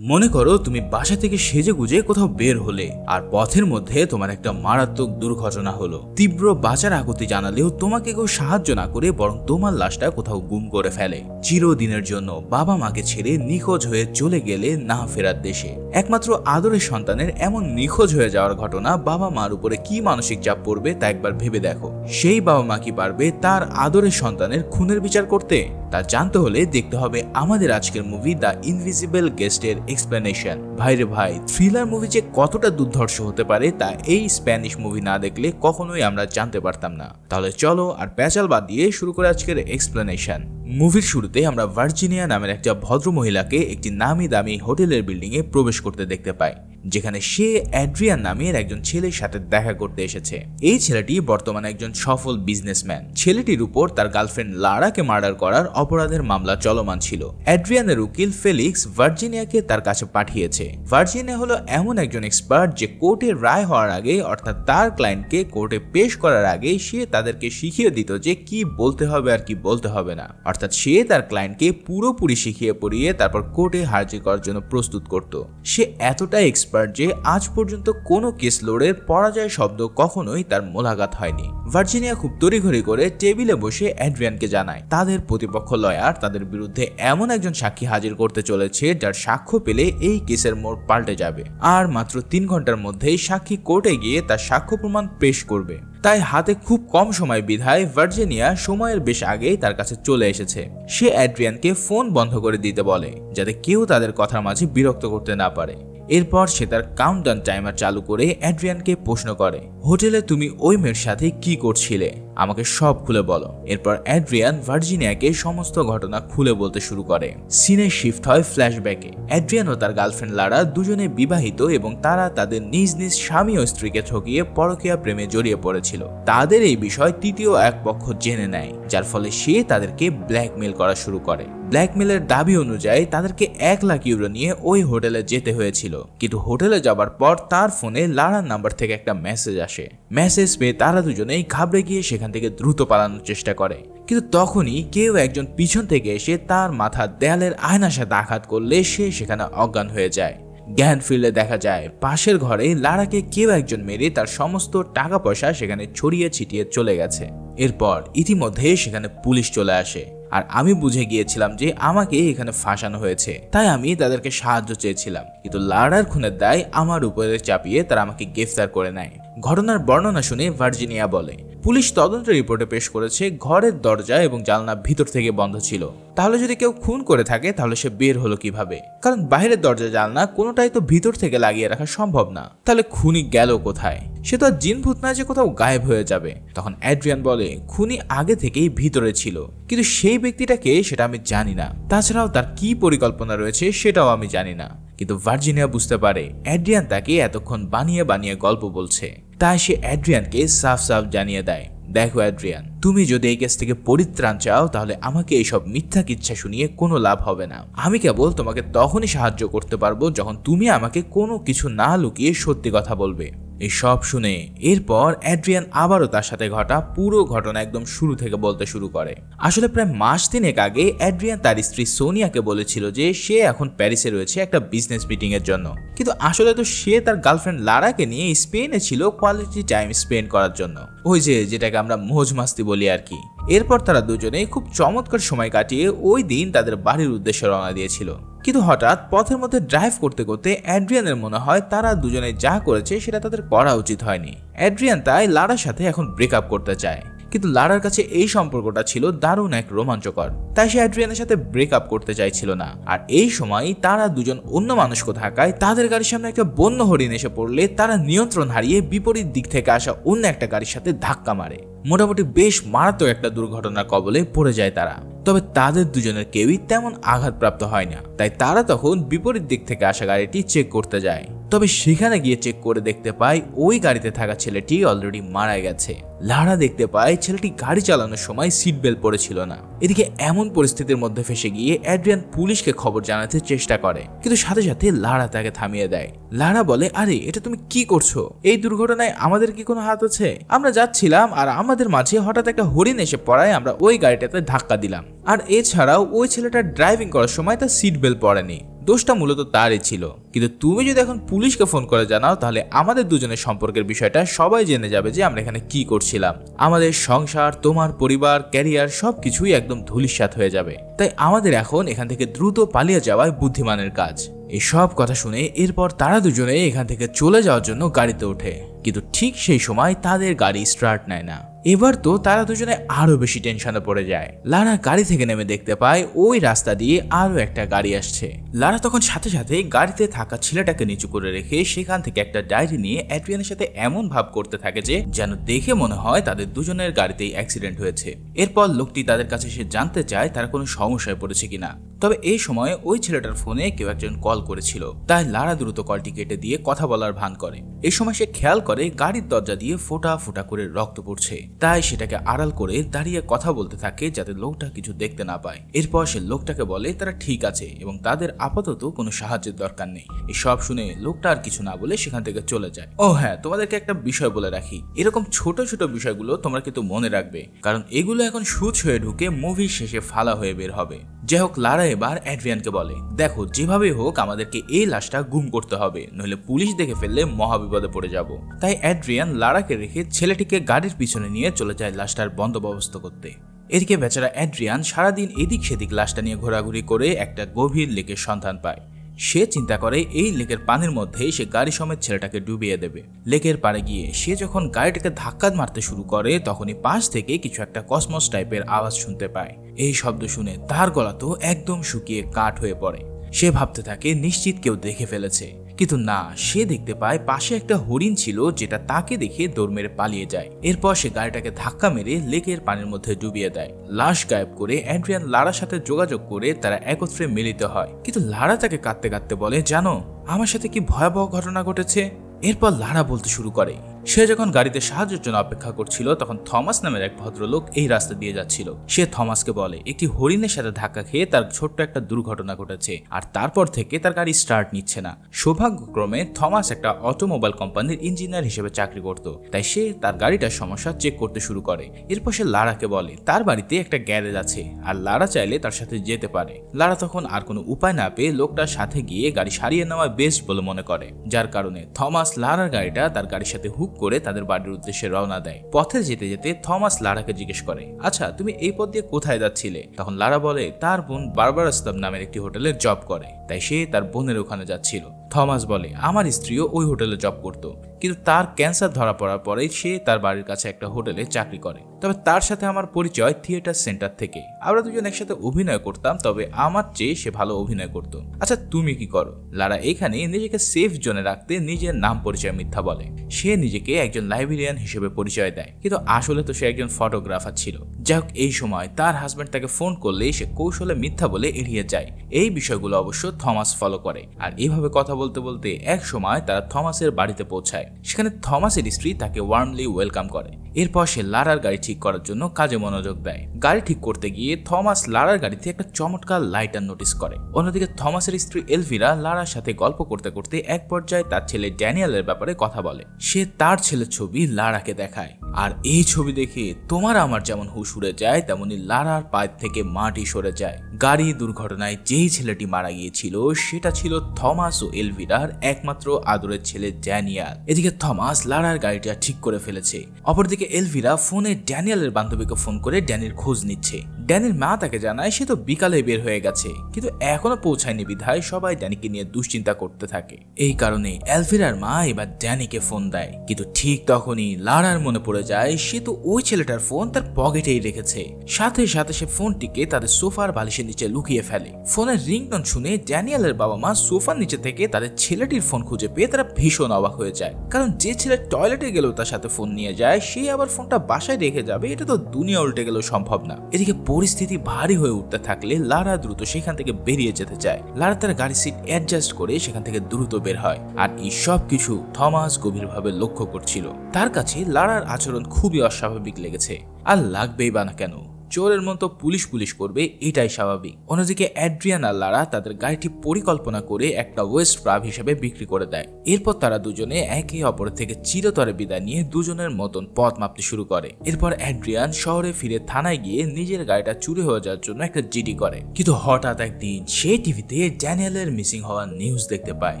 মনে করো তুমি বাসা থেকে সেজে গুজে কোথাও বের হলে আর পথের মধ্যে তোমার একটা মারাত্মক দুর্ঘটনা হলো। তীব্র বাঁচার আকুতি জানালেও তোমাকে কেউ সাহায্য না করে বরং তোমার লাশটা কোথাও গুম করে ফেলে। চিরদিনের জন্য বাবা মাকে ছেড়ে নিখোঁজ হয়ে চলে গেলে না ফেরার দেশে। একমাত্র আদরের সন্তানের এমন নিখোঁজ হয়ে যাওয়ার ঘটনা বাবা মার উপরে কি মানসিক চাপ পড়বে তা একবার ভেবে দেখো। সেই বাবা মা কি পারবে তার আদরের সন্তানের খুনের বিচার করতে? তা জানতে হলে দেখতে হবে আমাদের আজকের মুভি দ্য ইনভিজিবল গেস্টের এক্সপ্লেনেশন। ভাইরে ভাই, থ্রিলার মুভি যে কতটা দুর্ধর্ষ হতে পারে তা এই স্প্যানিশ মুভি না দেখলে কখনোই আমরা জানতে পারতাম না। তাহলে চলো আর প্যাচাল বাদ দিয়ে শুরু করে আজকের এক্সপ্লেনেশন। মুভির শুরুতে আমরা ভার্জিনিয়া নামের একটা ভদ্র মহিলাকে একটি নামি দামি হোটেলের বিল্ডিং এ প্রবেশ করতে দেখতে পাই, যেখানে সে অ্যাড্রিয়ান নামের একজন ছেলের সাথে দেখা করতে এসেছে। এই ছেলেটি বর্তমানে একজন সফল বিজনেসম্যান। ছেলেটির উপর তার গার্লফ্রেন্ড লারাকে মার্ডার করার অপরাধের মামলা চলমান ছিল। অ্যাড্রিয়ানের উকিল ফেলিক্স ভার্জিনিয়াকে তার কাছে পাঠিয়েছে। ভার্জিনিয়া হলো এমন একজন এক্সপার্ট যে কোর্টের রায় হওয়ার আগে, অর্থাৎ তার ক্লায়েন্টকে কোর্টে পেশ করার আগে সে তাদেরকে শিখিয়ে দিত যে কি বলতে হবে আর কি বলতে হবে না। অর্থাৎ সে তার ক্লায়েন্টকে পুরোপুরি শিখিয়ে পড়িয়ে তারপর কোর্টে হাজির করার জন্য প্রস্তুত করত। সে এতটাই এক্সপার্ট যে আজ পর্যন্ত কোনো কেস লড়ের পরাজয় শব্দ কখনোই তার মোলাঘাত হয়নি। ভার্জিনিয়া খুব তড়িঘড়ি করে টেবিলে বসে অ্যাড্রিয়ানকে জানায় তাদের প্রতিপক্ষ লয়ার তাদের বিরুদ্ধে এমন একজন সাক্ষী হাজির করতে চলেছে যার সাক্ষ্য পেলে এই কেসের মোড় পাল্টে যাবে। আর মাত্র 3 ঘন্টার মধ্যেই সাক্ষী কোর্টে গিয়ে তার সাক্ষ্য প্রমাণ পেশ করবে। তাই হাতে খুব কম সময় বিধায় ভার্জিনিয়া সময়ের বেশ আগেই তার কাছে চলে এসেছে। সে অ্যাড্রিয়ানকে ফোন বন্ধ করে দিতে বলে যাতে কেউ তাদের কথার মাঝে বিরক্ত করতে না পারে। এরপর সে তার কাউন্টডাউন টাইমার চালু করে অ্যাড্রিয়ানকে প্রশ্ন করে, হোটেলে তুমি ওই মেয়ের সাথে কি করছিলে? আমাকে সব খুলে বলো। এরপর অ্যাড্রিয়ান ভার্জিনিয়াকে সমস্ত ঘটনা খুলে বলতে শুরু করে। সিনে শিফট হয় ফ্ল্যাশব্যাকে। অ্যাড্রিয়ান ও তার গার্লফ্রেন্ড লারা দুজনে বিবাহিত এবং তারা তাদের নিজ নিজ স্বামী ও স্ত্রীকে ঠকিয়ে পরকীয়া প্রেমে জড়িয়ে পড়েছিল। তাদের এই বিষয় তৃতীয় এক পক্ষ জেনে নেয়, যার ফলে সে তাদেরকে ব্ল্যাকমেল করা শুরু করে। ব্ল্যাকমেলের দাবি অনুযায়ী তাদেরকে 1 লাখ ইউরো নিয়ে ওই হোটেলে যেতে হয়েছিল। কিন্তু হোটেলে যাবার পর তার ফোনে লারার নাম্বার থেকে একটা মেসেজ আসে। মেসেজ পেয়ে তারা দুজনেই ঘাবড়ে গিয়ে সেখান থেকে দ্রুত পালানোর চেষ্টা করে। কিন্তু তখনই কেউ একজন পিছন থেকে এসে তার মাথা দেয়ালের আয়নার সাথে আঘাত করলে সে সেখানে অজ্ঞান হয়ে যায়। জ্ঞান ফিরলে দেখা যায় পাশের ঘরে লারাকে কেউ একজন মেরে তার সমস্ত টাকা পয়সা সেখানে ছড়িয়ে ছিটিয়ে চলে গেছে। এরপর ইতিমধ্যে সেখানে পুলিশ চলে আসে। আর আমি বুঝে গিয়েছিলাম যে আমাকে এখানে ফাঁসানো হয়েছে, তাই আমি তাদেরকে সাহায্য চেয়েছিলাম। কিন্তু লারার খুনের দায় আমার উপরে চাপিয়ে তারা আমাকে গ্রেফতার করে নেয়। ঘটনার বর্ণনা শুনে ভার্জিনিয়া বলে, পুলিশ তদন্ত রিপোর্টে পেশ করেছে ঘরের দরজা এবং জানলা ভিতর থেকে বন্ধ ছিল। তাহলে যদি কেউ খুন করে থাকে তাহলে সে বের হলো কিভাবে? কারণ বাইরের দরজা জানলা কোনোটাই তো ভিতর থেকে লাগিয়ে রাখা সম্ভব না। তাহলে খুনি গেল কোথায়? সে তো আর জিনভূত না যে কোথাও গায়েব হয়ে যাবে। তখন অ্যাড্রিয়ান বলে, খুনি আগে থেকেই ভিতরে ছিল, কিন্তু সেই ব্যক্তিটাকে সেটা আমি জানি না। তাছাড়াও তার কি পরিকল্পনা রয়েছে সেটাও আমি জানি না। কিন্তু ভার্জিনিয়া বুঝতে পারে অ্যাড্রিয়ান তাকে এতক্ষণ বানিয়ে বানিয়ে গল্প বলছে। তাই সে অ্যাড্রিয়ানকে সাফ সাফ জানিয়ে দেয়, দেখো অ্যাড্রিয়ান, তুমি যদি এই কেস থেকে পরিত্রাণ চাও তাহলে আমাকে এইসব মিথ্যা কিচ্ছা শুনিয়ে কোনো লাভ হবে না। আমি কেবল তোমাকে তখনই সাহায্য করতে পারবো যখন তুমি আমাকে কোনো কিছু না লুকিয়ে সত্যি কথা বলবে। এই সব শুনে এরপর অ্যাড্রিয়ান আবারও তার সাথে ঘটা পুরো ঘটনা একদম শুরু থেকে বলতে শুরু করে। আসলে প্রায় মাস 3 আগে অ্যাড্রিয়ান তার স্ত্রী সোনিয়াকে বলেছিল যে সে এখন প্যারিসে রয়েছে একটা বিজনেস মিটিং এর জন্য। কিন্তু আসলে তো সে তার গার্লফ্রেন্ড লারাকে নিয়ে স্পেনে ছিল কোয়ালিটি টাইম স্পেন্ড করার জন্য, ওই যেটাকে আমরা মৌজ মাস্তি বলি আর কি। এরপর তারা দুজনেই খুব চমৎকার সময় কাটিয়ে ওই দিন তাদের বাড়ির উদ্দেশ্যে রওনা দিয়েছিল। কিন্তু হঠাৎ পথের মধ্যে ড্রাইভ করতে করতে অ্যাড্রিয়ানের মনে হয় তারা দুজনে যা করেছে সেটা তাদের করা উচিত হয়নি। অ্যাড্রিয়ান তাই লারার সাথে এখন ব্রেকআপ করতে চায়। কিন্তু লারার কাছে এই সম্পর্কটা ছিল দারুণ এক রোমাঞ্চকর, তাই সে অ্যাড্রিয়ানের সাথে ব্রেকআপ করতে চাইছিল না। আর এই সময় তারা দুজন অন্য মানুষকে থাকায় তাদের গাড়ির সামনে একটা বন্য হরিণ এসে পড়লে তারা নিয়ন্ত্রণ হারিয়ে বিপরীত দিক থেকে আসা অন্য একটা গাড়ির সাথে ধাক্কা মারে। মোটামুটি বেশ মারাত্মক একটা দুর্ঘটনার কবলে পড়ে যায় তারা। তবে তাদের দুজনের কেউই তেমন আঘাতপ্রাপ্ত হয় না। তাই তারা তখন বিপরীত দিক থেকে আসা গাড়িটি চেক করতে যায়। তবে সেখানে গিয়ে চেক করে দেখতে পায় ওই গাড়িতে থাকা ছেলেটি অলরেডি মারা গেছে। লারা দেখতে পায় ছেলেটি গাড়ি চালানোর সময় সিট বেল্ট পরেছিল না। এদিকে এমন পরিস্থিতির মধ্যে ফেসে গিয়ে অ্যাড্রিয়ান পুলিশকে খবর জানাতে চেষ্টা করে, কিন্তু সাথে সাথে লারা তাকে থামিয়ে দেয়। লারা বলে, আরে এটা তুমি কি করছো? এই দুর্ঘটনায় আমাদের কি কোনো হাত আছে? আমরা যাচ্ছিলাম আর আমাদের মাঝে হঠাৎ একটা হরিণ এসে পড়ায় আমরা ওই গাড়িটাতে ধাক্কা দিলাম। আর এছাড়াও ওই ছেলেটা ড্রাইভিং করার সময় তার সিট বেল্ট পরেনি। দোষটা মূলত তারই ছিল। কিন্তু তুমি যদি এখন পুলিশকে ফোন করে জানাও তাহলে আমাদের দুজনের সম্পর্কের বিষয়টা সবাই জেনে যাবে যে আমরা এখানে কি করছিলাম। আমাদের সংসার, তোমার পরিবার, ক্যারিয়ার সবকিছুই একদম ধূলিসাৎ হয়ে যাবে। তাই আমাদের এখন এখান থেকে দ্রুত পালিয়ে যাওয়াই বুদ্ধিমানের কাজ। এই সব কথা শুনে এরপর তারা দুজনে এখান থেকে চলে যাওয়ার জন্য গাড়িতে ওঠে, কিন্তু ঠিক সেই সময় তাদের গাড়ি স্টার্ট নেয় না। এবার তো তারা দুজনে আরো বেশি টেনশনে পড়ে যায়। লারা গাড়ি থেকে নেমে দেখতে পায় ওই রাস্তা দিয়ে আরো একটা গাড়ি আসছে। লারা তখন সাথে সাথে গাড়িতে থাকা ছেলেটাকে নিচু করে রেখে সেখান থেকে একটা ডায়েরি নিয়ে অ্যাড্রিয়ানের সাথে এমন ভাব করতে থাকে যে যেন দেখে মনে হয় তাদের দুজনের গাড়িতেই অ্যাক্সিডেন্ট হয়েছে। এরপর লোকটি তাদের কাছে এসে জানতে চায় তারা কোনো সমস্যায় পড়েছে কিনা। তবে এই সময় ওই ছেলেটার ফোনে কেউ একজন কল করেছিল, তাই লারা দ্রুত কলটি কেটে দিয়ে কথা বলার ভান করে। এই সময় সে খেয়াল করে গাড়ির দরজা দিয়ে ফোঁটা ফোঁটা করে রক্ত পড়ছে, তাই সেটাকে আড়াল করে দাঁড়িয়ে কথা বলতে থাকে যাতে লোকটা কিছু দেখতে না পায়। এরপর সে লোকটাকে বলে তারা ঠিক আছে এবং তাদের আপাতত কোনো সাহায্যের দরকার নেই। এই সব শুনে লোকটা আর কিছু না বলে সেখান থেকে চলে যায়। ও হ্যাঁ, তোমাদেরকে একটা বিষয় বলে রাখি, এরকম ছোট ছোট বিষয়গুলো তোমরা কিন্তু মনে রাখবে, কারণ এগুলো এখন সুচ হয়ে ঢুকে মুভির শেষে ফালা হয়ে বের হবে। যাই হোক, লারা এবার অ্যাড্রিয়ানকে বলে দেখো যেভাবে হোক আমাদেরকে এই লাশটা গুম করতে হবে, নইলে পুলিশ দেখে ফেললে মহাবিপদে পড়ে যাব। তাই অ্যাড্রিয়ান লারাকে রেখে ছেলেটিকে গাড়ির পিছনে নিয়ে চলে যায় লাশটার বন্দোবস্ত করতে। এদিকে বেচারা অ্যাড্রিয়ান সারাদিন এদিক সেদিক লাশটা নিয়ে ঘোরাঘুরি করে একটা গভীর লেকের সন্ধান পায়। সে চিন্তা করে এই লেকের পানির মধ্যেই সে গাড়ি সমেত ছেলেটাকে ডুবিয়ে দেবে। লেকের পাড়ে গিয়ে সে যখন গাড়িটাকে ধাক্কা মারতে শুরু করে তখনই পাশ থেকে কিছু একটা কসমস টাইপের আওয়াজ শুনতে পায়। এই শব্দ শুনে তার গলা তো একদম শুকিয়ে কাঠ হয়ে পড়ে। সে ভাবতে থাকে নিশ্চিত কেউ দেখে ফেলেছে, কিন্তু না, সে দেখতে পায় পাশে একটা হরিণ ছিল যেটা তাকে দেখে দৌড় মেরে পালিয়ে যায়। এরপর সে গাড়িটাকে ধাক্কা মেরে লেকের পানির মধ্যে ডুবিয়ে দেয়। লাশ গায়েব করে অ্যাড্রিয়ান লারার সাথে যোগাযোগ করে তারা একত্রে মিলিত হয়, কিন্তু লারা তাকে কাঁদতে কাঁদতে বলে জানো আমার সাথে কি ভয়াবহ ঘটনা ঘটেছে। এরপর লারা বলতে শুরু করে সে যখন গাড়িতে সাহায্যের জন্য অপেক্ষা করছিল তখন থমাস নামের এক ভদ্রলোক এই রাস্তা দিয়ে যাচ্ছিল। সে থমাসকে বলে একটি হরিণের সাথে ধাক্কা খেয়ে তার ছোট্ট একটা দুর্ঘটনা ঘটেছে আর তারপর থেকে তার গাড়ি স্টার্ট নিচ্ছে না। সৌভাগ্যক্রমে থমাস একটা অটোমোবাইল কোম্পানির ইঞ্জিনিয়ার হিসেবে চাকরি করত, তাই সে তার গাড়িটার সমস্যা চেক করতে শুরু করে। এরপর সে লারাকে বলে তার বাড়িতে একটা গ্যারেজ আছে আর লারা চাইলে তার সাথে যেতে পারে। লারা তখন আর কোনো উপায় না পেয়ে লোকটার সাথে গিয়ে গাড়ি সারিয়ে নেওয়া বেস্ট বলে মনে করে, যার কারণে থমাস লারার গাড়িটা তার গাড়ির সাথে হুক করে তাদের বাড়ির উদ্দেশ্যে রওনা দেয়। পথে যেতে যেতে থমাস লারাকে জিজ্ঞেস করে আচ্ছা তুমি এই পথ দিয়ে কোথায় যাচ্ছিলে। তখন লারা বলে তার বোন বারবারা স্তাব নামের একটি হোটেলে জব করে, তাই সে তার বোনের ওখানে যাচ্ছিল। থমাস বলে আমার স্ত্রীও ওই হোটেলে জব করত, কিন্তু তার ক্যান্সার ধরা পড়ার পরে সে তার বাড়ির কাছে একটা হোটেলে চাকরি করে। তবে তার সাথে আমার পরিচয় থিয়েটার সেন্টার থেকে, আমরা দুজন একসাথে অভিনয় করতাম, তবে আমার চেয়ে সে ভালো অভিনয় করত। আচ্ছা তুমি কি করো। লারা এখানে নিজেকে সেফ জোনে রাখতে নিজের নাম পরিচয় মিথ্যা বলে। সে নিজেকে একজন লাইব্রেরিয়ান হিসেবে পরিচয় দেয়, কিন্তু আসলে তো সে একজন ফটোগ্রাফার ছিল। যাই হোক, এই সময় তার হাজব্যান্ড তাকে ফোন করলে সে কৌশলে মিথ্যা বলে এড়িয়ে যায়। এই বিষয়গুলো অবশ্য থমাস ফলো করে, আর এইভাবে কথা বলতে বলতে এক সময় তারা থমাসের বাড়িতে পৌঁছায়। সেখানে থমাসের স্ত্রী তাকে ওয়ার্মলি ওয়েলকাম করে। এরপর সে লারার গাড়ি ঠিক করার জন্য কাজে মনোযোগ দেয়। গাড়ি ঠিক করতে গিয়ে থমাস লারার গাড়িতে একটা চমৎকার লাইটার নোটিস করে। অন্যদিকে থমাসের স্ত্রী এলভিরা লারার সাথে গল্প করতে করতে এক পর্যায়ে তার ছেলে ড্যানিয়েলের ব্যাপারে কথা বলে। সে তার ছেলের ছবি লারাকে দেখায়, আর এই ছবি দেখে তোমার আমার যেমন হুশ উড়ে যায় তেমনি লারার পায়ের থেকে মাটি সরে যায়। গাড়ি দুর্ঘটনায় যেই ছেলেটি মারা গিয়েছিল সেটা ছিল থমাস ও এলভিরার একমাত্র আদরের ছেলে ড্যানিয়েল। এদিকে থমাস লারার গাড়িটা ঠিক করে ফেলেছে, অপরদিকে এলভিরা ফোনে ড্যানিয়েলের বান্ধবীকে ফোন করে ড্যানির খোঁজ নিচ্ছে। ড্যানির মা তাকে জানায় সে তো বিকালে বের হয়ে গেছে, কিন্তু এখনো পৌঁছায়নি বিধায় সবাই ড্যানিকে নিয়ে দুশ্চিন্তা করতে থাকে। এই কারণে এলভিরার মা এবার ড্যানিকে ফোন দেয়, কিন্তু ঠিক তখনই লারার মনে পড়ে যায় সে তো ওই ছেলেটার ফোন তার পকেটেই রেখেছে। সাথে সাথে সে ফোনটিকে তাদের সোফার বালিশের নিচে লুকিয়ে ফেলে। ফোনের রিংটোন শুনে ড্যানিয়েলের বাবা মা সোফার নিচে থেকে তাদের ছেলেটির ফোন খুঁজে পেয়ে তারা ভীষণ অবাক হয়ে যায়, কারণ যে ছেলে টয়লেটে গেলেও তার সাথে ফোন নিয়ে যায় সে আবার ফোনটা বাসায় রেখে যাবে, এটা তো দুনিয়া উল্টে গেলেও সম্ভব না। এদিকে পরিস্থিতি ভারী হয়ে উঠতে থাকলে লারা দ্রুত সেখান থেকে বেরিয়ে যেতে চায়। লারা তার গাড়ির সিট অ্যাডজাস্ট করে সেখান থেকে দ্রুত বের হয়, আর এই সব কিছু থমাস গভীরভাবে লক্ষ্য করছিল। তার কাছে লারার আচরণ খুবই অস্বাভাবিক লেগেছে, আর লাগবেই বা না কেন। চোরের মতো পুলিশ পুলিশ করবে, এটাই স্বাভাবিক। অন্যদিকে অ্যাড্রিয়ান আর লারা তাদের গাড়িটি পরিকল্পনা করে একটা ওয়েস্ট প্রাব হিসেবে বিক্রি করে দেয়। এরপর তারা দুজনে একে অপরের থেকে চিরতরে বিদায় নিয়ে দুজনের মতন পথ মাপতে শুরু করে। এরপর অ্যাড্রিয়ান শহরে ফিরে থানায় গিয়ে নিজের গাড়িটা চুরি হয়ে যাওয়ার জন্য একটা জিডি করে। কিন্তু হঠাৎ একদিন সে টিভিতে ড্যানিয়েলের মিসিং হওয়ার নিউজ দেখতে পায়।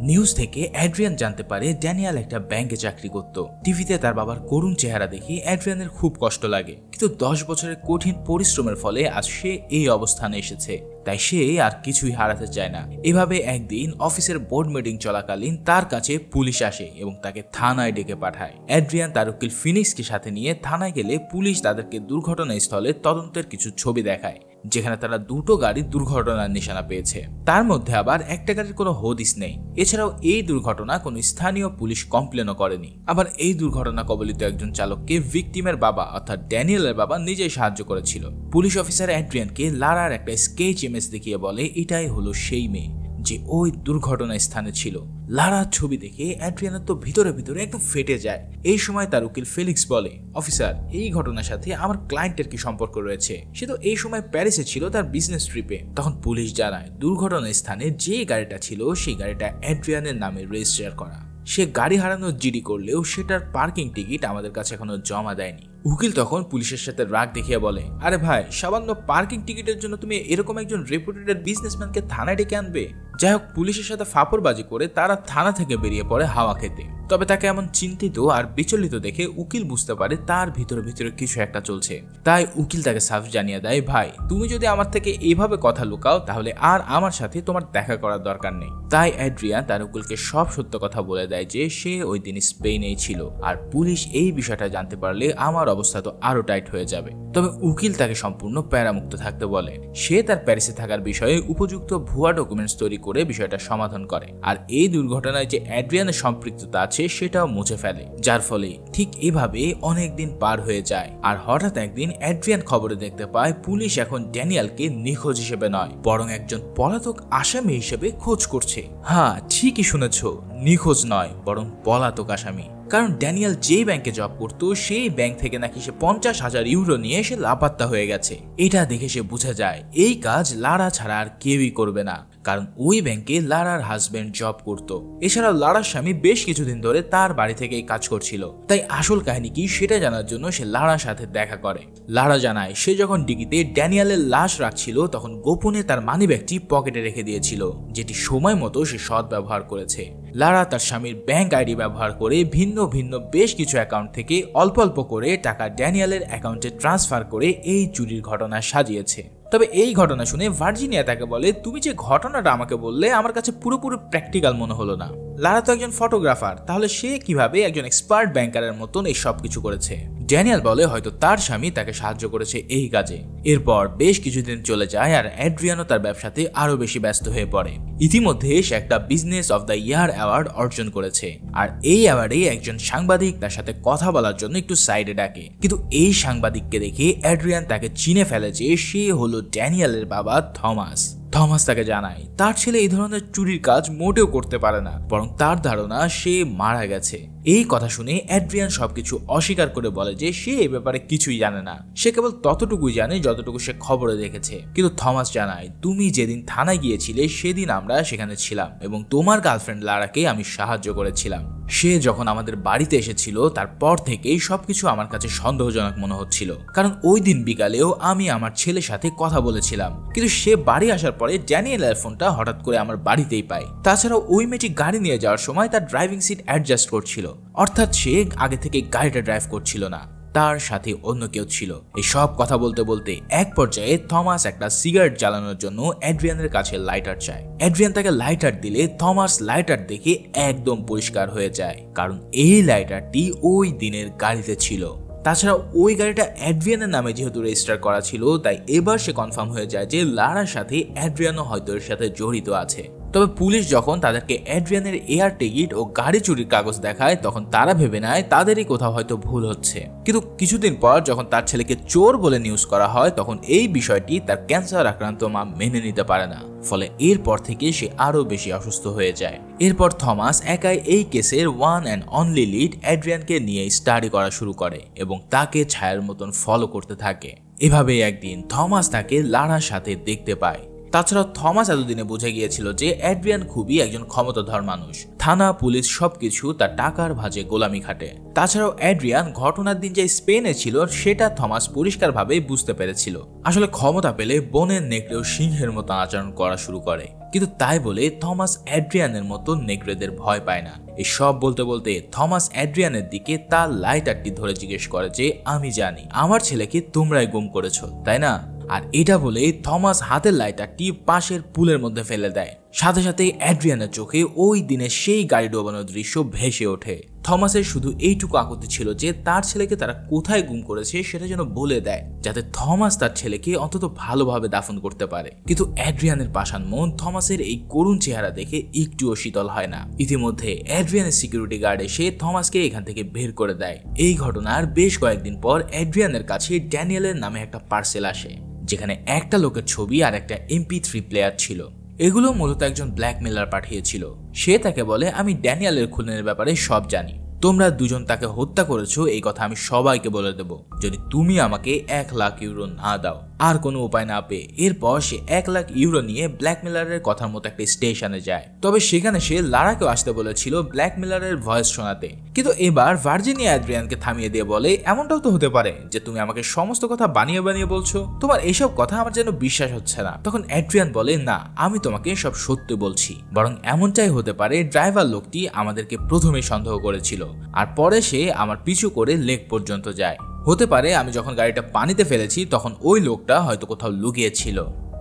নিউজ থেকে অ্যাড্রিয়ান জানতে পারে ড্যানিয়েল একটা ব্যাংকে চাকরি করত। টিভিতে তার বাবার করুণ চেহারা দেখে অ্যাড্রিয়ানের খুব কষ্ট লাগে, কিন্তু 10 বছরের কঠিন পরিশ্রমের ফলে আজ সে এই অবস্থানে এসেছে, তাই সে আর কিছুই হারাতে চায় না। এভাবে একদিন অফিসের বোর্ড মিটিং চলাকালীন তার কাছে পুলিশ আসে এবং তাকে থানায় ডেকে পাঠায়। অ্যাড্রিয়ান তার উকিল ফিনিক্সকে সাথে নিয়ে থানায় গেলে পুলিশ তাদেরকে দুর্ঘটনাস্থলে তদন্তের কিছু ছবি দেখায়, যেখানে তারা দুটো গাড়ি দুর্ঘটনার নিশানা পেয়েছে। তার মধ্যে আবার একটা গাড়ির কোনো হদিস নেই। এছাড়াও এই দুর্ঘটনা কোনো স্থানীয় পুলিশ কমপ্লেনও করেনি। আবার এই দুর্ঘটনা কবলিত একজন চালককে ভিকটিমের বাবা অর্থাৎ ড্যানিয়েলের বাবা নিজেই সাহায্য করেছিল। পুলিশ অফিসার অ্যাড্রিয়ানকে লারার একটা স্কেচ ইমেজ দেখিয়ে বলে এটাই হলো সেই মেয়ে যে ওই দুর্ঘটনা স্থানে ছিল। লারার ছবি দেখে অ্যাড্রিয়ানের তো ভিতরে ভিতরে একদম ফেটে যায়। এই সময় তার উকিল ফেলিক্স বলে, অফিসার, এই ঘটনার সাথে আমার ক্লায়েন্টের কি সম্পর্ক রয়েছে? সে তো এই সময় প্যারিসে ছিল তার বিজনেস ট্রিপে। তখন পুলিশ জানায় দুর্ঘটনার স্থানে যে গাড়িটা ছিল সেই গাড়িটা অ্যাড্রিয়ানের নামে রেজিস্টার করা। সে গাড়ি হারানোর জিডি করলেও সেটার পার্কিং টিকিট আমাদের কাছে এখনো জমা দেয়নি। উকিল তখন পুলিশের সাথে রাগ দেখিয়ে বলে, আরে ভাই, সামান্য পার্কিং টিকিটের জন্য তুমি এরকম একজন রেপুটেড বিজনেসম্যানকে থানায় ডেকে আনবে? যাই হোক, পুলিশের সাথে ফাপড়বাজি করে তারা থানা থেকে বেরিয়ে পড়ে হাওয়া খেতে। তবে তাকে এমন চিন্তিত আর বিচলিত দেখে উকিল বুঝতে পারে তার ভিতরে ভিতরে কিছু একটা চলছে। তাই উকিল তাকে সাফ জানিয়ে দেয়, ভাই, তুমি যদি আমার থেকে এইভাবে কথা লুকাও তাহলে আর আমার সাথে তোমার দেখা করার দরকার নেই। তাই অ্যাড্রিয়ান তার উকিলকে সব সত্য কথা বলে দেয় যে সে ওই দিন স্পেনেই ছিল, আর পুলিশ এই বিষয়টা জানতে পারলে আমার অবস্থা তো আরো টাইট হয়ে যাবে। তবে উকিল তাকে সম্পূর্ণ প্যারামুক্ত থাকতে বলে। সে তার প্যারিসে থাকার বিষয়ে উপযুক্ত ভুয়া ডকুমেন্টস তৈরি করে বিষয়টা সমাধান করে, আর এই দুর্ঘটনায় যে অ্যাড্রিয়ানের সম্পৃক্ততা আছে সেটাও মুছে ফেলে, যার ফলে ঠিক এভাবে অনেকদিন পার হয়ে যায়। আর হঠাৎ একদিন অ্যাড্রিয়ান খবরে দেখতে পায় পুলিশ এখন ড্যানিয়েলকে নিখোঁজ হিসেবে নয়, বরং একজন পলাতক আসামি হিসেবে খোঁজ করছে। হ্যাঁ, ঠিকই শুনেছ, নিখোঁজ নয় বরং পলাতক আসামি। কারণ ড্যানিয়েল যেই ব্যাংকে জব করতো সেই ব্যাংক থেকে নাকি সে 50,000 ইউরো নিয়ে সে লাপাত্তা হয়ে গেছে। এটা দেখে সে বুঝে যায় এই কাজ লারা ছাড়া আর কেউই করবে না, কারণ ওই ব্যাংকে লারার হাজবেন্ড জব করতো। এছাড়াও লারার স্বামী বেশ কিছুদিন ধরে তার বাড়ি থেকেই কাজ করছিল। তাই আসল কাহিনী কি সেটা জানার জন্য সে লারার সাথে দেখা করে। লারা জানায় সে যখন ডিগিতে ড্যানিয়েলের লাশ রাখছিল তখন গোপনে তার মানিব্যাগটি পকেটে রেখে দিয়েছিল, যেটি সময় মতো সে সৎ ব্যবহার করেছে। লারা তার স্বামীর ব্যাংক আইডি ব্যবহার করে ভিন্ন ভিন্ন বেশ কিছু অ্যাকাউন্ট থেকে অল্প অল্প করে টাকা ড্যানিয়েলের অ্যাকাউন্টে ট্রান্সফার করে এই চুরির ঘটনা সাজিয়েছে। তবে এই ঘটনা শুনে ভার্জিনিয়া তাকে বলে, তুমি যে ঘটনাটা আমাকে বললে আমার কাছে পুরোপুরি প্র্যাকটিক্যাল মনে হলো না। লারা তো একজন ফটোগ্রাফার, তাহলে সে কিভাবে একজন এক্সপার্ট ব্যাংকারের মতন এই সব কিছু করেছে? ড্যানিয়েল বলে হয়তো তার স্বামী তাকে সাহায্য করেছে এই কাজে। এরপর বেশ কিছুদিন চলে যায় আর অ্যাড্রিয়ানও তার ব্যবসাতে আরো বেশি ব্যস্ত হয়ে পড়ে। ইতিমধ্যে সে একটা business of the year award অর্জন করেছে, আর এই অ্যাওয়ার্ডে একজন সাংবাদিক তার সাথে কথা বলার জন্য একটু সাইডে ডাকে। কিন্তু এই সাংবাদিককে দেখে অ্যাড্রিয়ান তাকে চিনে ফেলে যে সে হলো ড্যানিয়েলের বাবা থমাস। থমাস তাকে জানায় তার ছেলে এই ধরনের চুরির কাজ মোটেও করতে পারে না, বরং তার ধারণা সে মারা গেছে। এই কথা শুনে অ্যাড্রিয়ান সবকিছু অস্বীকার করে বলে যে সে এই ব্যাপারে কিছুই জানে না, সে কেবল ততটুকুই জানে যতটুকু সে খবরে দেখেছে। কিন্তু থমাস জানায় তুমি যেদিন থানায় গিয়েছিলে সেদিন আমরা সেখানে ছিলাম এবং তোমার গার্লফ্রেন্ড লারাকে আমি সাহায্য করেছিলাম। সে যখন আমাদের বাড়িতে এসেছিল তারপর থেকেই সবকিছু আমার কাছে সন্দেহজনক মনে হচ্ছিল, কারণ ওই দিন বিকালেও আমি আমার ছেলের সাথে কথা বলেছিলাম, কিন্তু সে বাড়ি আসার পরে ড্যানিয়েলের ফোনটা হঠাৎ করে আমার বাড়িতেই পাই। তাছাড়াও ওই মেয়েটি গাড়ি নিয়ে যাওয়ার সময় তার ড্রাইভিং সিট অ্যাডজাস্ট করছিল, অর্থাৎ সে আগে থেকে গাড়িটা ড্রাইভ করছিল না, তার সাথে অন্য কেউ ছিল। এই সব কথা বলতে বলতে এক পর্যায়ে থমাস একটা সিগারেট জ্বালানোর জন্য অ্যাড্রিয়ানের কাছে লাইটার চায়। অ্যাড্রিয়ান তাকে লাইটার দিলে থমাস লাইটার দেখে একদম পরিষ্কার হয়ে যায়, কারণ এই লাইটারটি ওই দিনের গাড়িতে ছিল। তাছাড়া ওই গাড়িটা অ্যাড্রিয়ানের নামে যেহেতু রেজিস্টার করা ছিল, তাই এবার সে কনফার্ম হয়ে যায় যে লারার সাথে অ্যাড্রিয়ানও হয়তো এর সাথে জড়িত আছে। তবে পুলিশ যখন তাদেরকে অ্যাড্রিয়ানের এয়ার টিকিট ও গাড়ি চুরির কাগজ দেখায় তখন তারা ভেবে নেয় তাদেরই কোথাও হয়তো ভুল হচ্ছে। কিন্তু কিছুদিন পর যখন তার ছেলেকে চোর বলে নিউজ করা হয় তখন এই বিষয়টি তার ক্যান্সার আক্রান্ত মা মেনে নিতে পারে না, ফলে এরপর থেকে সে আরো বেশি অসুস্থ হয়ে যায়। এরপর থমাস একাই এই কেসের ওয়ান অ্যান্ড অনলি লিড অ্যাড্রিয়ানকে নিয়ে স্টাডি করা শুরু করে এবং তাকে ছায়ার মতন ফলো করতে থাকে। এভাবেই একদিন থমাস তাকে লারার সাথে দেখতে পায়। তাছাড়া থমাস এতদিনে বুঝে গিয়েছিল যে অ্যাড্রিয়ান খুবই একজন ক্ষমতাধর মানুষ, থানা পুলিশ সবকিছু তার টাকার ভাজে গোলামি খাটে। তাছাড়াও অ্যাড্রিয়ান ঘটনার দিন যে স্পেনে ছিল সেটা থমাস পরিষ্কারভাবে বুঝতে পেরেছিল। আসলে ক্ষমতা পেলে বনের নেকড়েও সিংহের মতো আচরণ করা শুরু করে, কিন্তু তাই বলে থমাস অ্যাড্রিয়ানের মতো নেকড়েদের ভয় পায় না। এই সব বলতে বলতে থমাস অ্যাড্রিয়ানের দিকে তার লাইটারটি ধরে জিজ্ঞেস করে যে আমি জানি আমার ছেলেকে তোমরাই গুম করেছো, তাই না? আর এটা বলে থমাস হাতের লাইটারটি পাশের পুলের মধ্যে ফেলে দেয়। সাথে সাথে অ্যাড্রিয়ানের চোখে ওই দিনের সেই গাড়ি ডোবানোর দৃশ্য ভেসে ওঠে। থমাসের শুধু এইটুকু আকুতি ছিল যে তার ছেলেকে তারা কোথায় গুম করেছে সেটা যেন বলে দেয়, যাতে থমাস তার ছেলেকে অন্তত ভালোভাবে দাফন করতে পারে। কিন্তু অ্যাড্রিয়ানের পাষাণ মন থমাসের এই করুণ চেহারা দেখে একটুও শীতল হয় না। ইতিমধ্যে অ্যাড্রিয়ানের সিকিউরিটি গার্ড এসে থমাসকে এখান থেকে বের করে দেয়। এই ঘটনার বেশ কয়েকদিন পর অ্যাড্রিয়ানের কাছে ড্যানিয়েলের নামে একটা পার্সেল আসে, যেখানে একটা লোকের ছবি আর একটা MP3 প্লেয়ার ছিল। এগুলো মূলত একজন ব্ল্যাকমেলার পাঠিয়েছিল। সে তাকে বলে আমি ড্যানিয়েলের খুনের ব্যাপারে সব জানি, তোমরা দুজন তাকে হত্যা করেছো এই কথা আমি সবাইকে বলে দেব যদি তুমি আমাকে 1 লাখ ইউরো না দাও। আর কোনো উপায় না পেয়ে এরপর সে 1 লাখ ইউরো নিয়ে ব্ল্যাকমেলারের কথার মতো একটা স্টেশনে যায়। তবে সেখানে সে লারাকেও আসতে বলেছিল ব্ল্যাকমেলারের ভয়েস শোনাতে, কিন্তু এবার ভার্জিনিয়া অ্যাড্রিয়ানকে থামিয়ে দিয়ে বলে এমনটাও তো হতে পারে যে তুমি আমাকে সমস্ত কথা বানিয়ে বানিয়ে বলছো, তোমার এইসব কথা আমার যেন বিশ্বাস হচ্ছে না। তখন অ্যাড্রিয়ান বলে না, আমি তোমাকে সব সত্যি বলছি, বরং এমনটাই হতে পারে ড্রাইভার লোকটি আমাদেরকে প্রথমেই সন্দেহ করেছিল আর পরে সে আমার পিছু করে লেক পর্যন্ত যায়। হতে পারে আমি যখন গাড়িটা পানিতে ফেলেছি তখন ওই লোকটা হয়তো কোথাও লুকিয়ে ছিল।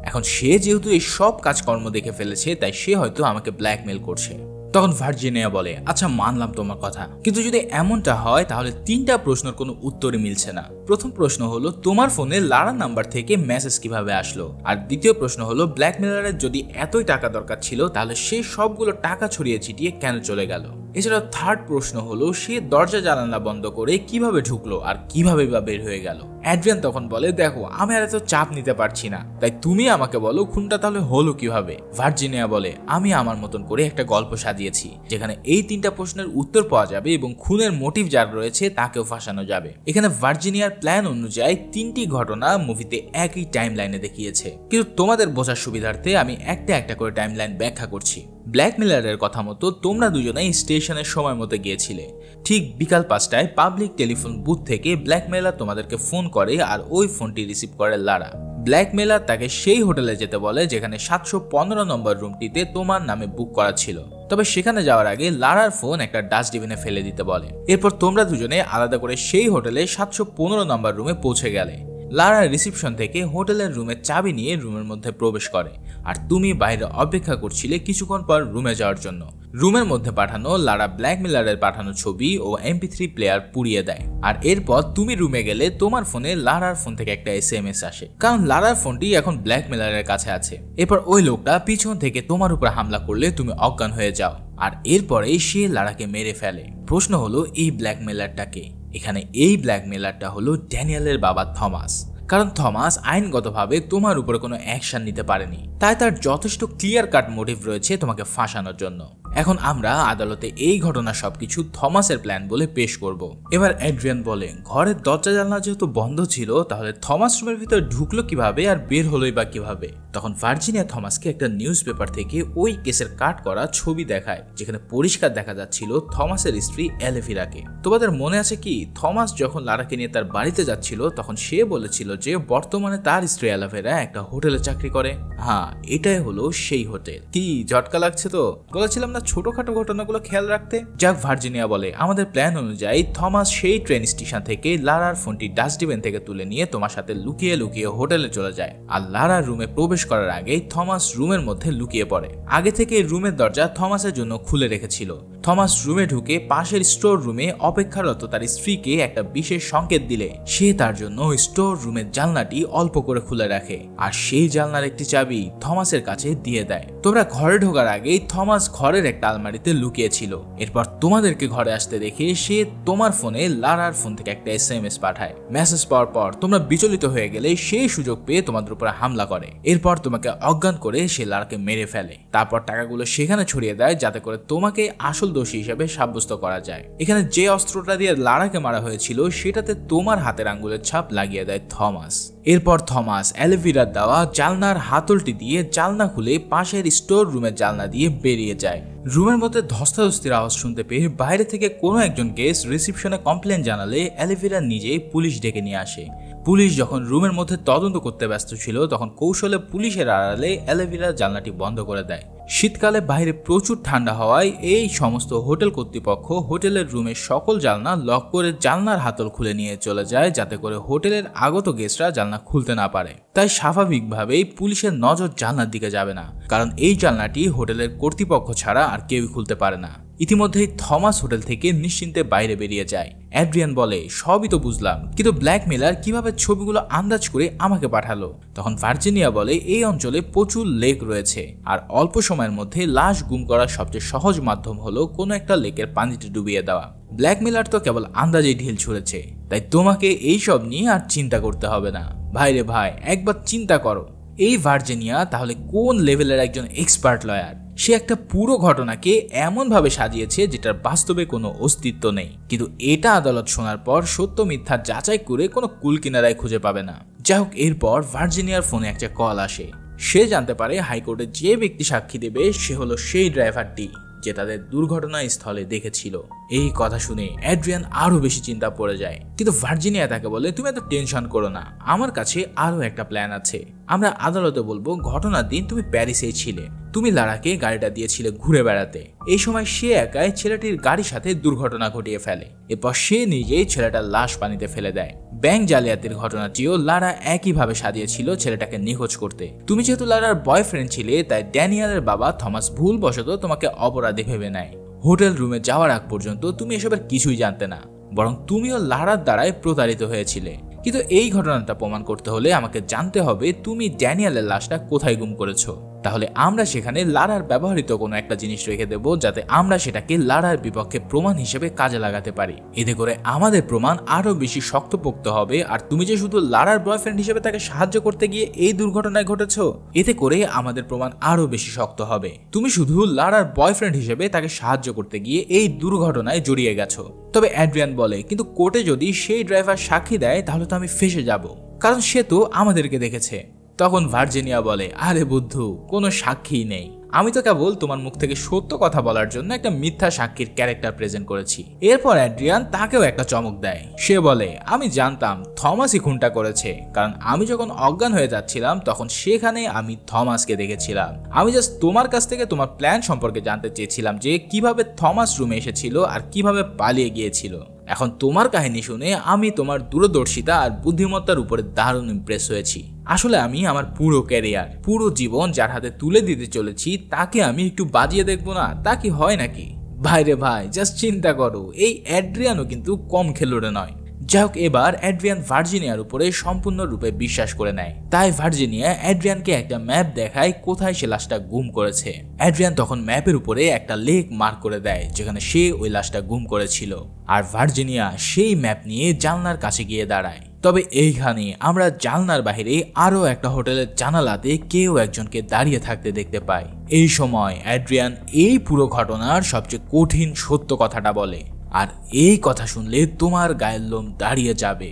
এখন সে যেহেতু এই সব কাজকর্ম দেখে ফেলেছে তাই সে হয়তো আমাকে ব্ল্যাকমেল করছে। তখন ভার্জিনিয়া বলে আচ্ছা মানলাম তোমার কথা, কিন্তু যদি এমনটা হয় তাহলে 3টা প্রশ্নের কোনো উত্তরই মিলছে না। প্রথম প্রশ্ন হলো তোমার ফোনে লারার নাম্বার থেকে মেসেজ কিভাবে আসলো, আর দ্বিতীয় প্রশ্ন হলো ব্ল্যাকমেলারের যদি এতই টাকা দরকার ছিল তাহলে সে সবগুলো টাকা ছড়িয়ে ছিটিয়ে কেন চলে গেল। এছাড়া থার্ড প্রশ্ন হলো সে দরজা জানালা বন্ধ করে কিভাবে ঢুকলো আর কিভাবে বা বের হয়ে গেল। অ্যাড্রিয়ান তখন বলে দেখো আমি আর এত চাপ নিতে পারছি না, তাই তুমি আমাকে বলো খুনটা তাহলে হলো কিভাবে। ভার্জিনিয়া বলে আমি আমার মতন করে একটা গল্প সাজিয়েছি যেখানে এই 3টা প্রশ্নের উত্তর পাওয়া যাবে এবং খুনের মোটিভ যার রয়েছে তাকেও ফাঁসানো যাবে। এখানে ভার্জিনিয়ার প্ল্যান অনুযায়ী 3টি ঘটনা মুভিতে একই টাইম লাইনে দেখিয়েছে, কিন্তু তোমাদের বোঝার সুবিধার্থে আমি একটা একটা করে টাইম লাইন ব্যাখ্যা করছি। ব্ল্যাকমেলারের কথা মতো তোমরা দুজনেই স্টেশনের সময় মতো গিয়েছিলে। ঠিক বিকাল 5টায় পাবলিক টেলিফোন বুথ থেকে ব্ল্যাকমেলার তোমাদেরকে ফোন করে আর ওই ফোনটি রিসিভ করে লারা। ব্ল্যাকমেলার তাকে সেই হোটেলে যেতে বলে যেখানে 715 নম্বর রুমটিতে তোমার নামে বুক করা ছিল। তবে সেখানে যাওয়ার আগে লারার ফোন একটা ডাস্টবিনে ফেলে দিতে বলে। এরপর তোমরা দুজনে আলাদা করে সেই হোটেলে 715 নম্বর রুমে পৌঁছে গেলে। লারা রিসেপশন থেকে হোটেলের রুমের চাবি নিয়ে রুমের মধ্যে প্রবেশ করে আর তুমি বাইরে অপেক্ষা করছিলে কিছুক্ষণ পর রুমে যাওয়ার জন্য। রুমের মধ্যে পাঠানো লারা ব্ল্যাকমেলারের পাঠানো ছবি ও MP3 প্লেয়ার পুড়িয়ে দেয়। আর এরপর তুমি রুমে গেলে তোমার ফোনে লারার ফোন থেকে একটা SMS আসে, কারণ লারার ফোনটি এখন ব্ল্যাকমেলারের কাছে আছে। এরপর ওই লোকটা পিছন থেকে তোমার উপর হামলা করলে তুমি অজ্ঞান হয়ে যাও আর এরপরে সে লারাকে মেরে ফেলে। প্রশ্ন হলো এই ব্ল্যাকমেলারটা কে? এখানে এই ব্ল্যাকমেলারটা হলো ড্যানিয়েলের বাবা থমাস, কারণ থমাস আইনগতভাবে তোমার উপরে কোনো অ্যাকশন নিতে পারেনি, তাই তার যথেষ্ট ক্লিয়ার কাট মোটিভ রয়েছে তোমাকে ফাঁসানোর জন্য। এখন আমরা আদালতে এই ঘটনা সবকিছু থমাসের প্ল্যান বলে পেশ করব। এবার অ্যাড্রিয়ান বলে ঘরের দরজা জানলা যেহেতু বন্ধ ছিল তাহলে থমাস রুমের ভিতরে ঢুকলো কিভাবে আর বের হলোই বা কিভাবে। তখন ভার্জিনিয়া থমাসকে একটা নিউজ পেপার থেকে ওই কেসের কাট করা ছবি দেখায়, যেখানে পরিষ্কার দেখা যাচ্ছিল থমাসের স্ত্রী এলেভিরাকে। তোমাদের মনে আছে কি থমাস যখন লারাকে নিয়ে তার বাড়িতে যাচ্ছিল তখন সে বলেছিল যে বর্তমানে তার স্ত্রী এলেভিরা একটা হোটেলে চাকরি করে। হ্যাঁ, এটাই হলো সেই হোটেল। কি ঝটকা লাগছে তো? বলেছিলাম না ছোটখাটো ঘটনাগুলো খেয়াল রাখতে। যাক, ভার্জিনিয়া বলে আমাদের প্ল্যান অনুযায়ী থমাস সেই ট্রেন স্টেশন থেকে লারার ফোনটি ডাস্টবিন থেকে তুলে নিয়ে তোমার সাথে লুকিয়ে লুকিয়ে হোটেলে চলে যায় আর লারার রুমে প্রবেশ করার আগেই থমাস রুমের মধ্যে লুকিয়ে পড়ে। আগে থেকে রুমের দরজা থমাসের জন্য খুলে রেখেছিল। থমাস রুমে ঢুকে পাশের স্টোর রুমে অপেক্ষারত তার স্ত্রীকে একটা বিশেষ সংকেত দিলে সে তার জন্য স্টোর রুমের জানলাটি অল্প করে খুলে রাখে আর সেই জানলার একটি চাবি থমাসের কাছে দিয়ে দেয়। তোমরা ঘরে ঢোকার আগেই থমাস ঘরের একটা আলমারিতে লুকিয়ে ছিল। এরপর তোমাদেরকে ঘরে আসতে দেখে সে তোমার ফোনে লারার ফোন থেকে একটা SMS পাঠায়। মেসেজ পাওয়ার পর তোমরা বিচলিত হয়ে গেলে সেই সুযোগ পেয়ে তোমাদের উপরে হামলা করে। এরপর তোমাকে অজ্ঞান করে সে লারাকে মেরে ফেলে। তারপর টাকাগুলো সেখানে ছড়িয়ে দেয় যাতে করে তোমাকে আসল আসল দোষী হিসেবে সাব্যস্ত করা যায়। এখানে যে অস্ত্রটা দিয়ে লারাকে মারা হয়েছিল সেটাতে তোমার হাতের আঙ্গুলের ছাপ লাগিয়ে দেয় থমাস। এরপর থমাস অ্যালোভেরার দেওয়া জালনার হাতলটি দিয়ে জালনা খুলে পাশের স্টোর রুমের জালনা দিয়ে বেরিয়ে যায়। রুমের মধ্যে ধস্তাধস্তির আওয়াজ শুনতে পেয়ে বাইরে থেকে কোনো একজন গেস্ট রিসিপশনে কমপ্লেন জানালে অ্যালোভেরা নিজেই পুলিশ ডেকে নিয়ে আসে। পুলিশ যখন রুমের মধ্যে তদন্ত করতে ব্যস্ত ছিল তখন কৌশলে পুলিশের আড়ালে অ্যালোভেরা জানলাটি বন্ধ করে দেয়। শীতকালে বাইরে প্রচুর ঠান্ডা হওয়ায় এই সমস্ত হোটেল কর্তৃপক্ষ হোটেলের রুমের সকল জানলা লক করে জানলার হাতল খুলে নিয়ে চলে যায়, যাতে করে হোটেলের আগত গেস্টরা জানলা খুলতে না পারে। তাই স্বাভাবিকভাবেই পুলিশের নজর জানলার দিকে যাবে না, কারণ এই জানলাটি হোটেলের কর্তৃপক্ষ ছাড়া আর কেউই খুলতে পারে না। ইতিমধ্যেই থমাস হোটেল থেকে নিশ্চিন্তে বাইরে বেরিয়ে যায়। অ্যাড্রিয়ান বলে, সবই তো বুঝলাম, কিন্তু ব্ল্যাকমেলার কিভাবে ছবিগুলো আন্দাজ করে আমাকে পাঠালো? তখন ভার্জিনিয়া বলে, এই অঞ্চলে প্রচুর লেক রয়েছে আর অল্প সময়ের মধ্যে লাশ গুম করার সবচেয়ে সহজ মাধ্যম হলো কোনো একটা লেকের পানিতে ডুবিয়ে দেওয়া। ব্ল্যাকমেলার তো কেবল আন্দাজেই ঢিল ছুঁড়েছে, তাই তোমাকে এইসব নিয়ে আর চিন্তা করতে হবে না। ভাইরে ভাই, একবার চিন্তা করো, এই ভার্জিনিয়া তাহলে কোন লেভেলের একজন এক্সপার্ট লয়ার। সে একটা পুরো ঘটনাকে এমনভাবে সাজিয়েছে যেটার বাস্তবে কোনো অস্তিত্ব নেই, কিন্তু এটা আদালত শোনার পর সত্য মিথ্যা যাচাই করে কোনো কুল কিনারায় খুঁজে পাবে না। যাই হোক, এরপর ভার্জিনিয়ার ফোনে একটা কল আসে। সে জানতে পারে হাইকোর্টে যে ব্যক্তি সাক্ষী দেবে সে হলো সেই ড্রাইভারটি যে তাদের দুর্ঘটনা স্থলে দেখেছিল। এই কথা শুনে অ্যাড্রিয়ান আরো বেশি চিন্তা পড়ে যায়, কিন্তু ভার্জিনিয়া তাকে বলে, তুমি এত টেনশন করো না, আমার কাছে আরো একটা প্ল্যান আছে। আমরা আদালতে বলবো ঘটনার দিন তুমি প্যারিসেই ছিলে, তুমি লারাকে গাড়িটা দিয়েছিলে ঘুরে বেড়াতে। এই সময় সে একাই ছেলেটির গাড়ির সাথে দুর্ঘটনা ঘটিয়ে ফেলে। এরপর সে নিজেই ছেলেটার লাশ পানিতে ফেলে দেয়। ব্যাংক জালিয়াতির ঘটনাটিও লারা একইভাবে সাজিয়েছিল ছেলেটাকে নিখোঁজ করতে। তুমি যেহেতু লারার বয়ফ্রেন্ড ছিলে, তাই ড্যানিয়েলের বাবা থমাস ভুলবশত তোমাকে অপরাধী ভেবে নেয়। হোটেল রুমে যাওয়ার আগ পর্যন্ত তুমি এসবের কিছুই জানতে না, বরং তুমিও লারার দ্বারাই প্রতারিত হয়েছিলে। কিন্তু এই ঘটনাটা প্রমাণ করতে হলে আমাকে জানতে হবে তুমি ড্যানিয়েলের লাশটা কোথায় গুম করেছো। তাহলে আমরা সেখানে লারার ব্যবহৃত কোনো একটা জিনিস রেখে দেব, যাতে আমরা সেটাকে লারার বিপক্ষে প্রমাণ হিসেবে কাজে লাগাতে পারি। এতে করে আমাদের প্রমাণ আরো বেশি শক্তপোক্ত হবে। আর তুমি যে শুধু লারার বয়ফ্রেন্ড হিসেবে তাকে সাহায্য করতে গিয়ে এই দুর্ঘটনায় ঘটেছো, এতে করে আমাদের প্রমাণ আরো বেশি শক্ত হবে। তুমি শুধু লারার বয়ফ্রেন্ড হিসেবে তাকে সাহায্য করতে গিয়ে এই দুর্ঘটনায় জড়িয়ে গেছো। তবে অ্যাড্রিয়ান বলে, কিন্তু কোর্টে যদি সেই ড্রাইভার সাক্ষী দেয় তাহলে তো আমি ফেঁসে যাব, কারণ সে তো আমাদেরকে দেখেছে। তখন ভার্জিনিয়া বলে, আরে বুদ্ধু, কোনো সাক্ষী নেই, আমি তো কেবল তোমার মুখ থেকে সত্য কথা বলার জন্য একটা মিথ্যা সাক্ষীর ক্যারেক্টার প্রেজেন্ট করেছি। এরপর অ্যাড্রিয়ান তাকেও একটা চমক দেয়। সে বলে, আমি জানতাম থমাসই খুনটা করেছে, কারণ আমি যখন অজ্ঞান হয়ে যাচ্ছিলাম তখন সেখানে আমি থমাসকে দেখেছিলাম। আমি জাস্ট তোমার কাছ থেকে তোমার প্ল্যান সম্পর্কে জানতে চেয়েছিলাম, যে কিভাবে থমাস রুমে এসেছিল আর কিভাবে পালিয়ে গিয়েছিল। এখন তোমার কাহিনী শুনে আমি তোমার দূরদর্শিতা আর বুদ্ধিমত্তার উপরে দারুণ ইমপ্রেস হয়েছি। আসলে আমি আমার পুরো ক্যারিয়ার, পুরো জীবন যার হাতে তুলে দিতে চলেছি তাকে আমি একটু বাজিয়ে দেখবো না, তা কি হয় নাকি? ভাইরে ভাই, জাস্ট চিন্তা করো, এই অ্যাড্রিয়ানও কিন্তু কম খেলোয়াড় নয়। যাই হোক, এবার অ্যাড্রিয়ান ভার্জিনিয়ার উপরে সম্পূর্ণরূপে বিশ্বাস করে নেয়। তাই ভার্জিনিয়া অ্যাড্রিয়ানকে একটা ম্যাপ দেখায় কোথায় সে লাশটা গুম করেছে। অ্যাড্রিয়ান তখন ম্যাপের উপরে একটা লেক মার্ক করে দেয় যেখানে সে ওই লাশটা গুম করেছিল। আর ভার্জিনিয়া সেই ম্যাপ নিয়ে জানলার কাছে গিয়ে দাঁড়ায়। তবে এইখানে আমরা জানলার বাইরে আরো একটা হোটেলের জানালাতে কেউ একজনকে দাঁড়িয়ে থাকতে দেখতে পাই। এই সময় অ্যাড্রিয়ান এই পুরো ঘটনার সবচেয়ে কঠিন সত্য কথাটা বলে, আর এই কথা শুনলে তোমার গায়ের লোম দাঁড়িয়ে যাবে।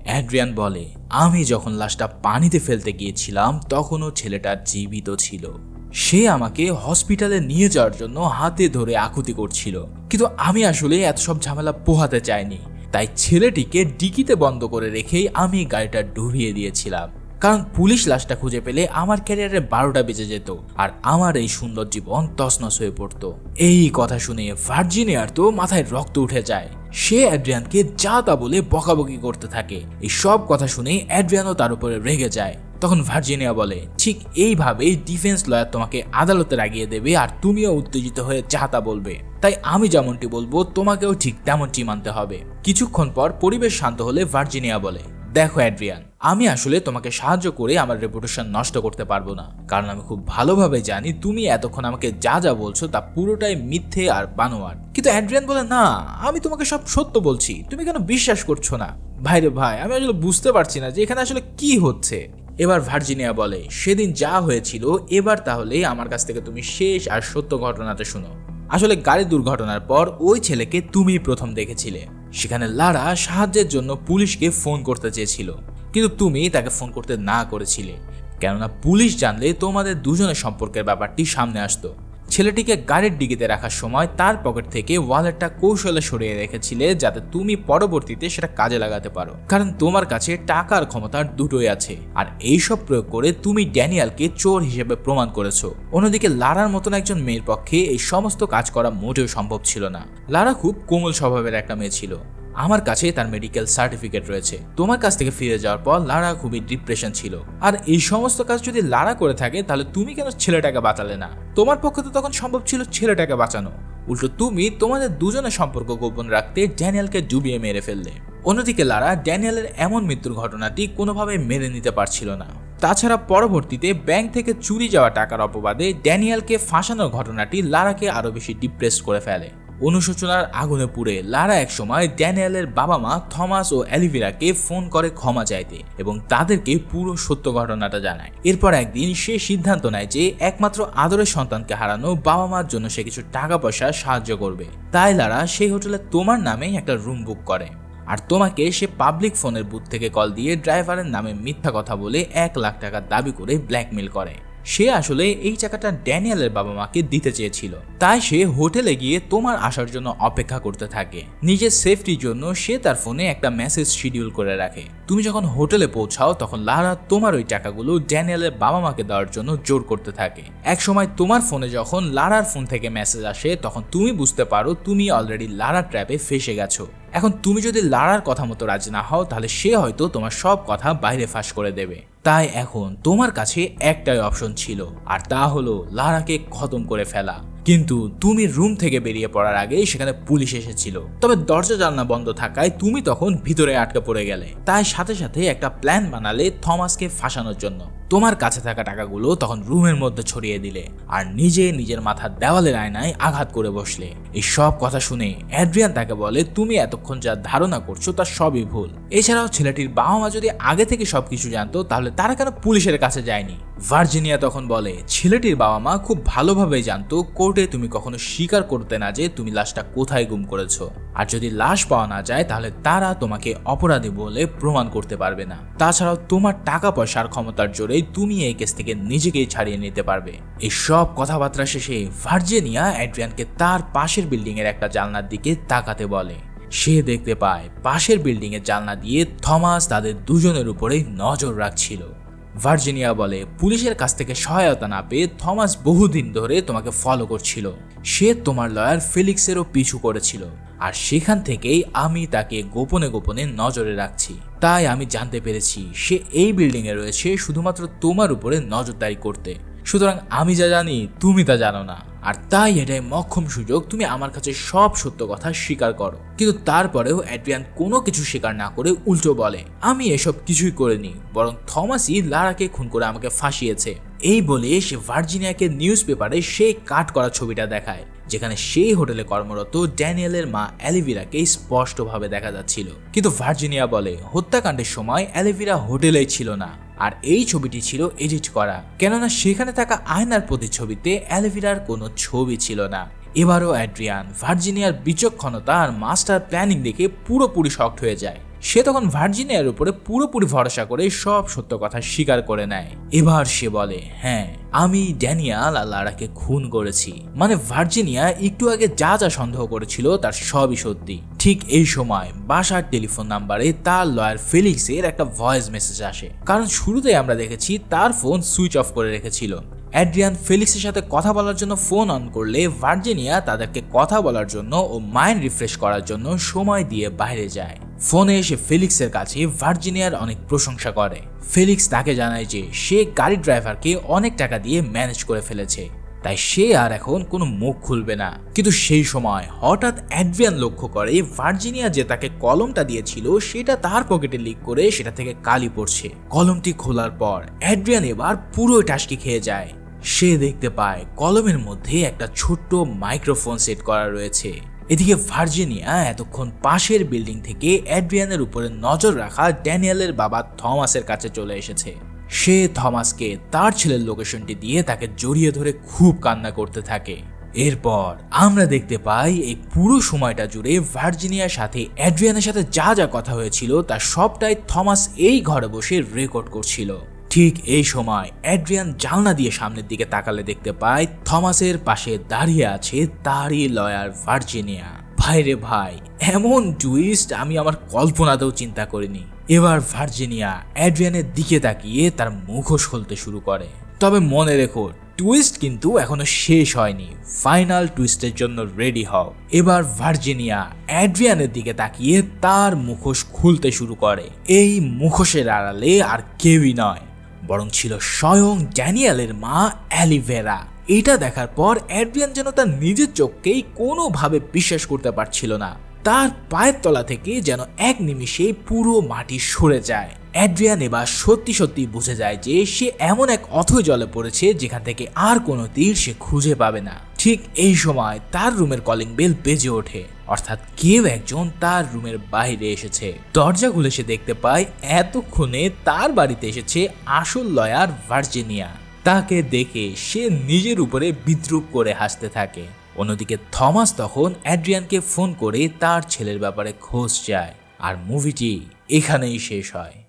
অ্যাড্রিয়ান বলে, আমি যখন লাশটা পানিতে ফেলতে গিয়েছিলাম তখনও ছেলেটা জীবিত ছিল। সে আমাকে হসপিটালে নিয়ে যাওয়ার জন্য হাতে ধরে আকুতি করছিল, কিন্তু আমি আসলে এত সব ঝামেলা পোহাতে চাইনি। তাই ছেলেটিকে ডিকিতে বন্ধ করে রেখেই আমি গাড়িটা ডুবিয়ে দিয়েছিলাম, কারণ পুলিশ লাশটা খুঁজে পেলে আমার ক্যারিয়ারে 12টা বেজে যেত আর আমার এই সুন্দর জীবন তছনছ হয়ে পড়তো। এই কথা শুনে ভার্জিনিয়ার তো মাথায় রক্ত উঠে যায়। সে অ্যাড্রিয়ানকে যা তা বলে বকাবকি করতে থাকে। এই সব কথা শুনে অ্যাড্রিয়ানও তার উপরে রেগে যায়। তখন ভার্জিনিয়া বলে, ঠিক এইভাবেই ডিফেন্স লয়ার তোমাকে আদালতে লাগিয়ে দেবে আর তুমিও উত্তেজিত হয়ে যা তা বলবে। তাই আমি যেমনটি বলবো তোমাকেও ঠিক তেমনটি মানতে হবে। কিছুক্ষণ পর পরিবেশ শান্ত হলে ভার্জিনিয়া বলে, দেখো অ্যাড্রিয়ান, আমি আসলে তোমাকে সাহায্য করে আমার রেপুটেশন নষ্ট করতে পারবো না, কারণ আমি খুব ভালোভাবে জানি তুমি এতক্ষণ আমাকে যা যা বলছো তা পুরোটাই মিথ্যে আর বানোয়ার। কিন্তু অ্যাড্রিয়ান বলে, না, আমি তোমাকে সব সত্য বলছি, তুমি কেন বিশ্বাস করছো না? ভাইরে ভাই, আমি আসলে বুঝতে পারছি না যে এখানে আসলে কি হচ্ছে। এবার ভার্জিনিয়া বলে, সেদিন যা হয়েছিল এবার তাহলে আমার কাছ থেকে তুমি শেষ আর সত্য ঘটনাটা শুনো। আসলে গাড়ি দুর্ঘটনার পর ওই ছেলেকে তুমি প্রথম দেখেছিলে। সেখানে লারা সাহায্যের জন্য পুলিশকে ফোন করতে চেয়েছিল, কিন্তু তুমি তাকে ফোন করতে না করেছিলে, কেননা পুলিশ জানলে তোমাদের দুজনের সম্পর্কের ব্যাপারটি সামনে আসতো। ছেলেটিকে গাড়ির ডিকিতে রাখার সময় তার পকেট থেকে ওয়ালেটটা কৌশলে সরিয়ে রেখেছিলে, যাতে তুমি পরবর্তীতে সেটা কাজে লাগাতে পারো, কারণ তোমার কাছে টাকার ক্ষমতার দুটোই আছে। আর এইসব প্রয়োগ করে তুমি ড্যানিয়েলকে চোর হিসেবে প্রমাণ করেছো। অন্যদিকে লারার মতন একজন মেয়ের পক্ষে এই সমস্ত কাজ করা মোটেও সম্ভব ছিল না। লারা খুব কোমল স্বভাবের একটা মেয়ে ছিল। আমার কাছে তার মেডিকেল সার্টিফিকেট রয়েছে। তোমার কাছ থেকে ফিরে যাওয়ার পর লারা খুবই ডিপ্রেশন ছিল, আর এই সমস্ত কাজ যদি লারা করে থাকে তাহলে তুমি কেন ছেলেটাকে বাঁচালে না? তোমার পক্ষে তো তখন সম্ভব ছিল ছেলেটাকে বাঁচানো, উল্টো তুমি তোমাদের দুজনের সম্পর্ক গোপন রাখতে ড্যানিয়েলকে ডুবিয়ে মেরে ফেললে। অন্যদিকে লারা ড্যানিয়েলের এমন মৃত্যুর ঘটনাটি কোনোভাবে মেনে নিতে পারছিল না। তাছাড়া পরবর্তীতে ব্যাংক থেকে চুরি যাওয়া টাকার অপবাদে ড্যানিয়েলকে ফাঁসানোর ঘটনাটি লারাকে আরো বেশি ডিপ্রেস করে ফেলে। অনুশোচনার আগুনে পুড়ে লারা একসময় ড্যানিয়েলের বাবা মা থমাস ও অ্যালিভিরাকে ফোন করে ক্ষমা চাইতে এবং তাদেরকে পুরো সত্য ঘটনাটা জানায়। এরপর একদিন সে সিদ্ধান্ত নেয় যে একমাত্র আদরের সন্তানকে হারানো বাবা মার জন্য সে কিছু টাকা পয়সা সাহায্য করবে। তাই লারা সেই হোটেলে তোমার নামে একটা রুম বুক করে, আর তোমাকে সে পাবলিক ফোনের বুথ থেকে কল দিয়ে ড্রাইভারের নামে মিথ্যা কথা বলে 1 লাখ টাকা দাবি করে ব্ল্যাকমেল করে। সে আসলে এই টাকাটা ড্যানিয়েলের বাবা মাকে দিতে চেয়েছিল, তাই সে হোটেলে গিয়ে তোমার আসার জন্য অপেক্ষা করতে থাকে। নিজের সেফটির জন্য সে তার ফোনে একটা মেসেজ শিডিউল করে রাখে। তুমি যখন হোটেলে পৌঁছাও তখন লারা তোমার ওই টাকাগুলো ড্যানিয়েলের বাবা মাকে দেওয়ার জন্য জোর করতে থাকে। একসময় তোমার ফোনে যখন লারার ফোন থেকে মেসেজ আসে তখন তুমি বুঝতে পারো তুমি অলরেডি লারার ট্র্যাপে ফেসে গেছো। এখন তুমি যদি লারার কথা মতো রাজি না হও তাহলে সে হয়তো তোমার সব কথা বাইরে ফাঁস করে দেবে। তাই এখন তোমার কাছে একটাই অপশন ছিল, আর তা হলো লারাকে খতম করে ফেলা। কিন্তু তুমি রুম থেকে বেরিয়ে পড়ার আগে সেখানে পুলিশ এসেছিল, তবে দরজা জানলা বন্ধ থাকায় তুমি তখন ভিতরে আটকে পড়ে গেলে। তাই সাথে সাথে একটা প্ল্যান বানালে থমাসকে ফাঁসানোর জন্য। তোমার কাছে থাকা টাকাগুলো তখন রুমের মধ্যে ছড়িয়ে দিলে আর নিজের মাথার দেওয়ালের আয়নায় আঘাত করে বসলে। এই সব কথা শুনে অ্যাড্রিয়ান তাকে বলে তুমি এতক্ষণ যা ধারণা করছো তা সবই ভুল। এছাড়াও ছেলেটির বাবা মা যদি আগে থেকে সবকিছু জানতো তাহলে তারা কেন পুলিশের কাছে যায়নি? ভার্জিনিয়া তখন বলে ছেলেটির বাবা মা খুব ভালোভাবে জানতো কোর্টে তুমি কখনো স্বীকার করতে না যে তুমি লাশটা কোথায় গুম করেছো, আর যদি লাশ পাওয়া না যায় তাহলে তারা তোমাকে অপরাধী বলে প্রমাণ করতে পারবে না। তাছাড়াও তোমার টাকা পয়সার ক্ষমতার জোরে তুমি এই কেস থেকে নিজেকেই ছাড়িয়ে নিতে পারবে। এই সব কথাবার্তা শেষে ভার্জিনিয়া অ্যাড্রিয়ানকে তার পাশের বিল্ডিং এর একটা জানলার দিকে তাকাতে বলে। সে দেখতে পায় পাশের বিল্ডিং এর জানলা দিয়ে থমাস তাদের দুজনের উপরে নজর রাখছিল। ভার্জিনিয়া বলে পুলিশের কাছ থেকে সহায়তা না পেয়ে থমাস বহুদিন ধরে তোমাকে ফলো করছিল। সে তোমার লয়ার ফেলিক্সেরও পিছু করেছিল, আর সেখান থেকেই আমি তাকে গোপনে গোপনে নজরে রাখছি। তাই আমি জানতে পেরেছি সে এই বিল্ডিং এ রয়েছে শুধুমাত্র তোমার উপরে নজরদারি করতে। সুতরাং আমি যা জানি তুমি তা জানো না, আর তাই এটাই মক্ষম সুযোগ তুমি আমার কাছে সব সত্য কথা স্বীকার করো। কিন্তু তারপরেও অ্যাড্রিয়ান কোনো কিছু স্বীকার না করে উল্টো বলে আমি এসব কিছুই করিনি, বরং থমাসই লারাকে খুন করে আমাকে ফাঁসিয়েছে। এই বলে সে ভার্জিনিয়াকে নিউজ পেপারে সেই কাট করা ছবিটা দেখায়, যেখানে সেই হোটেলে কর্মরত ড্যানিয়েলের মা অ্যালিভিরাকে স্পষ্টভাবে দেখা যাচ্ছিল। কিন্তু ভার্জিনিয়া বলে হত্যাকাণ্ডের সময় অ্যালিভিরা হোটেলেই ছিল না, আর এই ছবিটি ছিল এডিট করা, কেননা সেখানে থাকা আয়নার প্রতিছবিতে অ্যালিভিরার কোনো ছবি ছিল না। এবারও অ্যাড্রিয়ান ভার্জিনিয়ার বিচক্ষণতা আর মাস্টার প্ল্যানিং দেখে পুরোপুরি শকড হয়ে যায়। সে তখন ভার্জিনিয়ার উপরে পুরোপুরি ভরসা করে সব সত্য কথা স্বীকার করে নেয়। এবার সে বলে হ্যাঁ আমি ড্যানিয়েল আর লারাকে খুন করেছি। মানে ভার্জিনিয়া একটু আগে যা যা সন্দেহ করেছিল তার সবই সত্যি। ঠিক এই সময় বাসার টেলিফোন নাম্বারে তার লয়ার ফেলিক্সের একটা ভয়েস মেসেজ আসে, কারণ শুরুতেই আমরা দেখেছি তার ফোন সুইচ অফ করে রেখেছিল। অ্যাড্রিয়ান ফেলিক্সের সাথে কথা বলার জন্য ফোন অন করলে ভার্জিনিয়া তাদেরকে কথা বলার জন্য ও মাইন্ড রিফ্রেশ করার জন্য সময় দিয়ে বাইরে যায়। ফোনে এসে ফেলিক্সের কাছে ভার্জিনিয়ার অনেক প্রশংসা করে। ফেলিক্স তাকে জানায় যে সে গাড়ি ড্রাইভারকে অনেক টাকা দিয়ে ম্যানেজ করে ফেলেছে, তাই সে আর এখন কোনো মুখ খুলবে না। কিন্তু সেই সময় হঠাৎ অ্যাড্রিয়ান লক্ষ্য করে ভার্জিনিয়া যে তাকে কলমটা দিয়েছিল সেটা তার পকেটে লিক করে সেটা থেকে কালি পড়ছে। কলমটি খোলার পর অ্যাড্রিয়ান এবার পুরো টাসকি খেয়ে যায়। সে দেখতে পায় কলমের মধ্যে একটা ছোট্ট মাইক্রোফোন সেট করা রয়েছে। এদিকে ভার্জিনিয়া এতক্ষণ পাশের বিল্ডিং থেকে অ্যাড্রিয়ানের উপরে নজর রাখা ড্যানিয়েলের বাবা থমাসের কাছে চলে এসেছে। সে থমাসকে তার ছেলের লোকেশনটি দিয়ে তাকে জড়িয়ে ধরে খুব কান্না করতে থাকে। এরপর আমরা দেখতে পাই এই পুরো সময়টা জুড়ে ভার্জিনিয়ার সাথে অ্যাড্রিয়ানের সাথে যা যা কথা হয়েছিল তার সবটাই থমাস এই ঘরে বসে রেকর্ড করছিল। ঠিক এই সময় অ্যাড্রিয়ান জানলা দিয়ে সামনের দিকে তাকালে দেখতে পায় থমাসের পাশে দাঁড়িয়ে আছে তারই লয়ার ভার্জিনিয়া। ভাইরে ভাই, এমন টুইস্ট আমি আমার কল্পনাতেও চিন্তা করিনি। এবার ভার্জিনিয়া অ্যাড্রিয়ানের দিকে তাকিয়ে তার মুখোশ খুলতে শুরু করে। তবে মনে রেখো, টুইস্ট কিন্তু এখনো শেষ হয়নি। ফাইনাল টুইস্টের জন্য রেডি হও। এবার ভার্জিনিয়া অ্যাড্রিয়ানের দিকে তাকিয়ে তার মুখোশ খুলতে শুরু করে। এই মুখোশের আড়ালে আর কেউই নয়, বরং ছিল স্বয়ং ড্যানিয়েলের মা অ্যালিভেরা। এটা দেখার পর অ্যাড্রিয়ান যেন তার নিজের চোখকেই কোনোভাবে বিশ্বাস করতে পারছিল না। তার পায়ের তলা থেকে যেন এক নিমিষে পুরো মাটি সরে যায়। অ্যাড্রিয়ান এবার সত্যি সত্যি বুঝে যায় যে সে এমন এক অথৈ জলে পড়েছে যেখান থেকে আর কোনো তীর সে খুঁজে পাবে না। ঠিক এই সময় তার রুমের কলিং বেল বেজে ওঠে, অর্থাৎ কেউ একজন তার রুমের বাইরে এসেছে। দরজা খুলে সে দেখতে পায় এতক্ষণে তার বাড়িতে এসেছে আসল লয়ার ভার্জিনিয়া। তাকে দেখে সে নিজের উপরে বিদ্রূপ করে হাসতে থাকে। অন্যদিকে থমাস তখন অ্যাড্রিয়ানকে ফোন করে তার ছেলের ব্যাপারে খোঁজ চায়। আর মুভিটি এখানেই শেষ হয়।